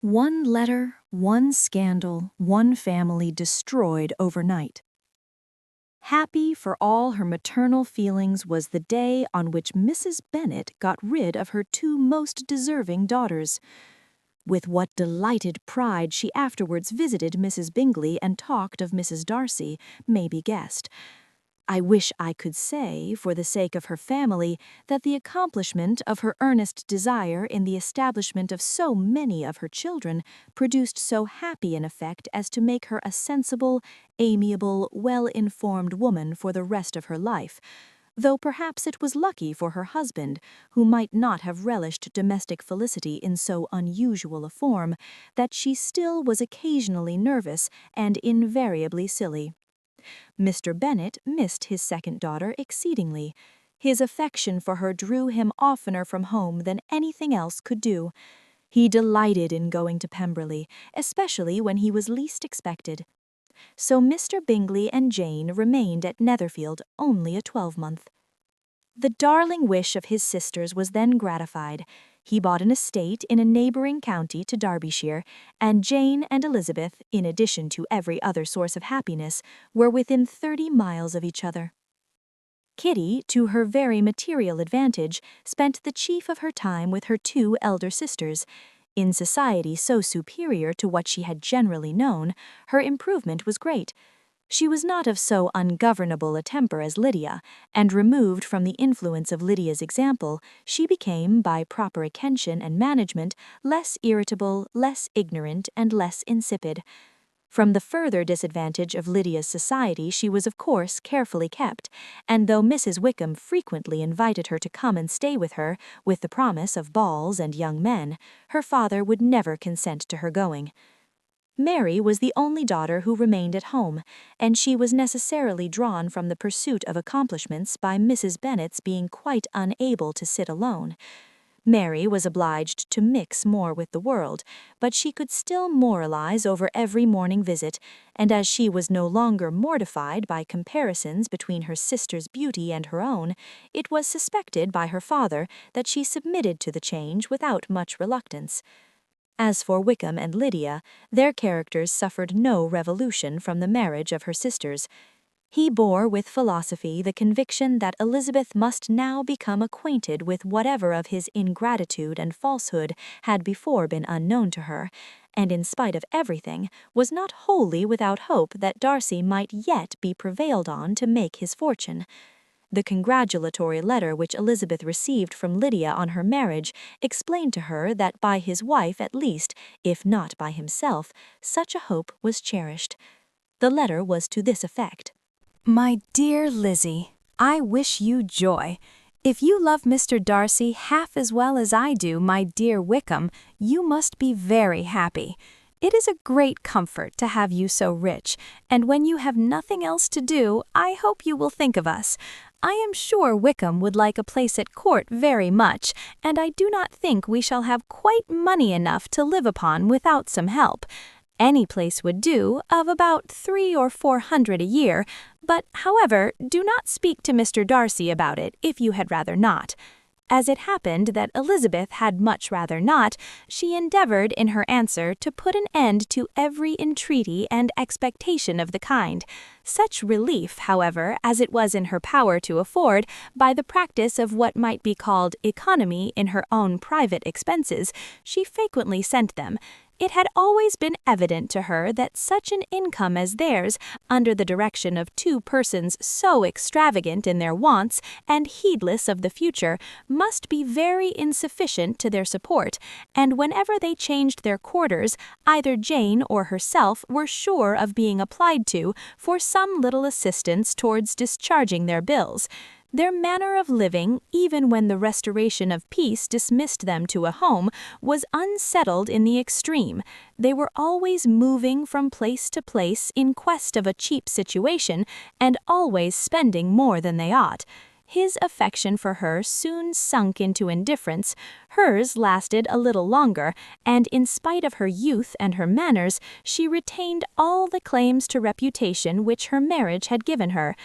One letter, one scandal, one family destroyed overnight. Happy for all her maternal feelings was the day on which Mrs. Bennet got rid of her two most deserving daughters. With what delighted pride she afterwards visited Mrs. Bingley and talked of Mrs. Darcy may be guessed. I wish I could say, for the sake of her family, that the accomplishment of her earnest desire in the establishment of so many of her children produced so happy an effect as to make her a sensible, amiable, well-informed woman for the rest of her life, though perhaps it was lucky for her husband, who might not have relished domestic felicity in so unusual a form, that she still was occasionally nervous and invariably silly. Mr. Bennet missed his second daughter exceedingly. His affection for her drew him oftener from home than anything else could do. He delighted in going to Pemberley, especially when he was least expected. So Mr. Bingley and Jane remained at Netherfield only a twelvemonth. The darling wish of his sisters was then gratified. He bought an estate in a neighbouring county to Derbyshire, and Jane and Elizabeth, in addition to every other source of happiness, were within 30 miles of each other. Kitty, to her very material advantage, spent the chief of her time with her two elder sisters. In society so superior to what she had generally known, her improvement was great. She was not of so ungovernable a temper as Lydia, and removed from the influence of Lydia's example, she became, by proper attention and management, less irritable, less ignorant, and less insipid. From the further disadvantage of Lydia's society she was of course carefully kept, and though Mrs. Wickham frequently invited her to come and stay with her, with the promise of balls and young men, her father would never consent to her going. Mary was the only daughter who remained at home, and she was necessarily drawn from the pursuit of accomplishments by Mrs. Bennet's being quite unable to sit alone. Mary was obliged to mix more with the world, but she could still moralize over every morning visit, and as she was no longer mortified by comparisons between her sister's beauty and her own, it was suspected by her father that she submitted to the change without much reluctance. As for Wickham and Lydia, their characters suffered no revolution from the marriage of her sisters. He bore with philosophy the conviction that Elizabeth must now become acquainted with whatever of his ingratitude and falsehood had before been unknown to her, and in spite of everything, was not wholly without hope that Darcy might yet be prevailed on to make his fortune. The congratulatory letter which Elizabeth received from Lydia on her marriage explained to her that by his wife at least, if not by himself, such a hope was cherished. The letter was to this effect. My dear Lizzie, I wish you joy. If you love Mr. Darcy half as well as I do my dear Wickham, you must be very happy. It is a great comfort to have you so rich, and when you have nothing else to do, I hope you will think of us. I am sure Wickham would like a place at court very much, and I do not think we shall have quite money enough to live upon without some help. Any place would do, of about 300 or 400 a year, but, however, do not speak to Mr. Darcy about it if you had rather not. As it happened that Elizabeth had much rather not, she endeavoured in her answer to put an end to every entreaty and expectation of the kind. Such relief, however, as it was in her power to afford, by the practice of what might be called economy in her own private expenses, she frequently sent them. It had always been evident to her that such an income as theirs, under the direction of two persons so extravagant in their wants and heedless of the future, must be very insufficient to their support, and whenever they changed their quarters, either Jane or herself were sure of being applied to for some little assistance towards discharging their bills. Their manner of living, even when the restoration of peace dismissed them to a home, was unsettled in the extreme. They were always moving from place to place in quest of a cheap situation, and always spending more than they ought. His affection for her soon sunk into indifference, hers lasted a little longer, and in spite of her youth and her manners, she retained all the claims to reputation which her marriage had given her.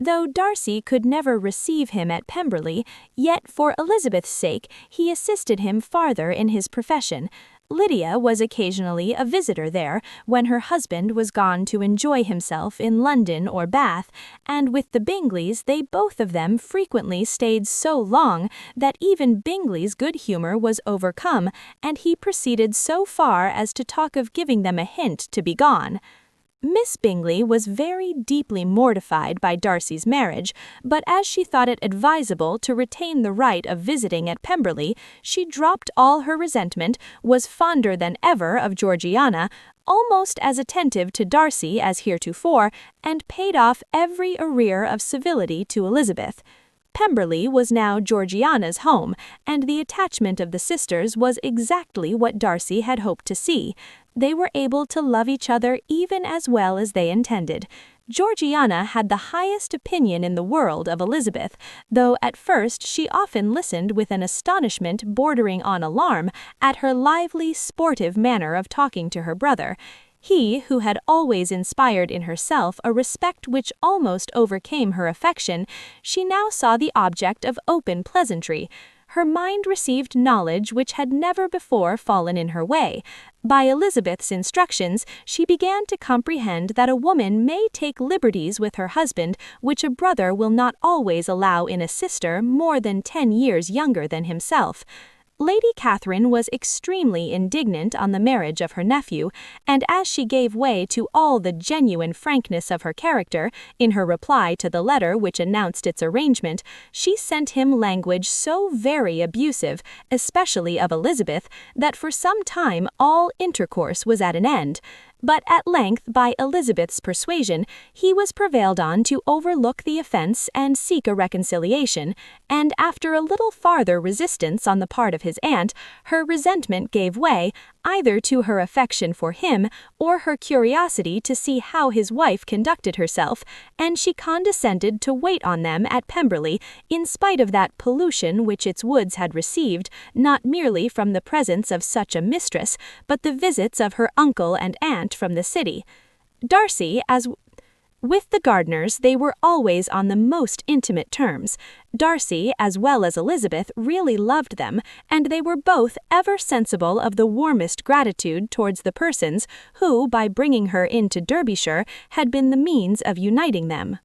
Though Darcy could never receive him at Pemberley, yet for Elizabeth's sake he assisted him farther in his profession. Lydia was occasionally a visitor there when her husband was gone to enjoy himself in London or Bath, and with the Bingleys they both of them frequently stayed so long that even Bingley's good humor was overcome, and he proceeded so far as to talk of giving them a hint to be gone. Miss Bingley was very deeply mortified by Darcy's marriage, but as she thought it advisable to retain the right of visiting at Pemberley, she dropped all her resentment, was fonder than ever of Georgiana, almost as attentive to Darcy as heretofore, and paid off every arrear of civility to Elizabeth. Pemberley was now Georgiana's home, and the attachment of the sisters was exactly what Darcy had hoped to see. They were able to love each other even as well as they intended. Georgiana had the highest opinion in the world of Elizabeth, though at first she often listened with an astonishment bordering on alarm at her lively, sportive manner of talking to her brother. He, who had always inspired in herself a respect which almost overcame her affection, she now saw the object of open pleasantry. Her mind received knowledge which had never before fallen in her way. By Elizabeth's instructions, she began to comprehend that a woman may take liberties with her husband which a brother will not always allow in a sister more than 10 years younger than himself. Lady Catherine was extremely indignant on the marriage of her nephew, and as she gave way to all the genuine frankness of her character, in her reply to the letter which announced its arrangement, she sent him language so very abusive, especially of Elizabeth, that for some time all intercourse was at an end. But at length, by Elizabeth's persuasion, he was prevailed on to overlook the offence and seek a reconciliation, and after a little farther resistance on the part of his aunt, her resentment gave way, either to her affection for him or her curiosity to see how his wife conducted herself, and she condescended to wait on them at Pemberley, in spite of that pollution which its woods had received, not merely from the presence of such a mistress, but the visits of her uncle and aunt from the city. Darcy, with the Gardiners, they were always on the most intimate terms. Darcy, as well as Elizabeth, really loved them, and they were both ever sensible of the warmest gratitude towards the persons who, by bringing her into Derbyshire, had been the means of uniting them.